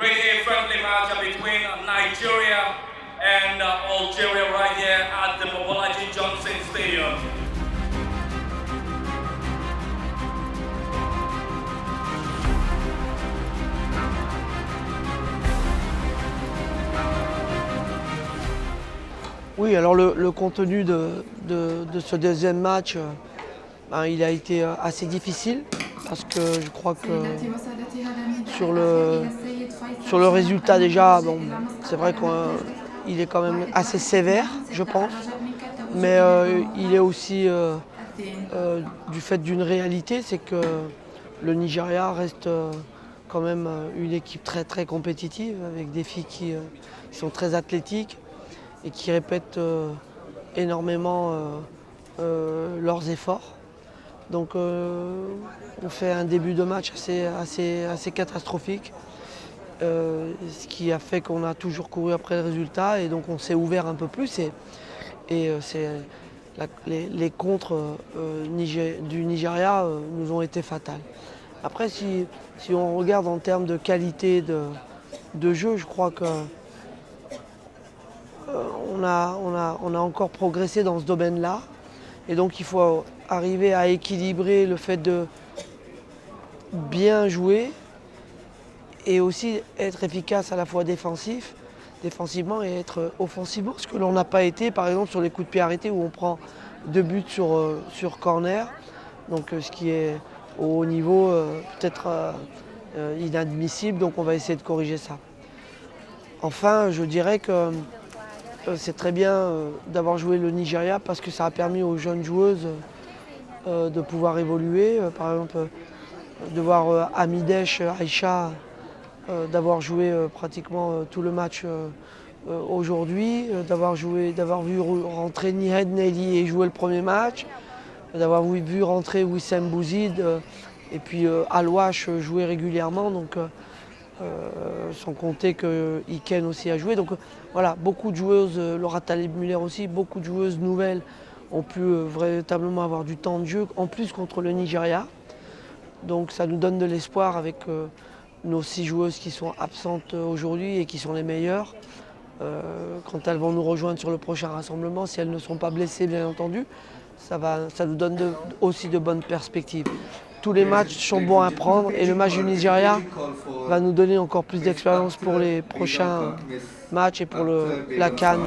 Really friendly match between Nigeria and Algeria right here at the Mobolaji Johnson Stadium. Oui, alors le contenu de ce deuxième match, il a été assez difficile parce que je crois que sur le résultat déjà, bon, c'est vrai qu'il est quand même assez sévère, je pense, mais il est aussi du fait d'une réalité, c'est que le Nigeria reste quand même une équipe très très compétitive avec des filles qui sont très athlétiques et qui répètent énormément leurs efforts. Donc on fait un début de match assez catastrophique, ce qui a fait qu'on a toujours couru après le résultat et donc on s'est ouvert un peu plus les contres du Nigeria nous ont été fatales. Après si on regarde en termes de qualité de jeu, je crois que on a encore progressé dans ce domaine-là. Et donc il faut arriver à équilibrer le fait de bien jouer et aussi être efficace à la fois défensivement et être offensivement. Ce que l'on n'a pas été par exemple sur les coups de pied arrêtés où on prend 2 buts sur corner. Donc ce qui est au haut niveau peut-être inadmissible, donc on va essayer de corriger ça. Enfin, je dirais que c'est très bien d'avoir joué le Nigeria parce que ça a permis aux jeunes joueuses de pouvoir évoluer. Par exemple, de voir Amidesh Aïcha d'avoir joué pratiquement tout le match aujourd'hui, d'avoir vu rentrer Nihed Nelly et jouer le premier match, d'avoir vu rentrer Wissem Bouzid et puis Alouache jouer régulièrement. Donc, sans compter que Iken aussi a joué. Donc voilà, beaucoup de joueuses, Laura Taleb-Muller aussi, beaucoup de joueuses nouvelles ont pu véritablement avoir du temps de jeu, en plus contre le Nigeria. Donc ça nous donne de l'espoir avec nos 6 joueuses qui sont absentes aujourd'hui et qui sont les meilleures. Quand elles vont nous rejoindre sur le prochain rassemblement, si elles ne sont pas blessées bien entendu, ça nous donne aussi de bonnes perspectives. Tous les matchs sont bons à prendre et le match du Nigeria va nous donner encore plus d'expérience pour les prochains matchs et pour la CAN.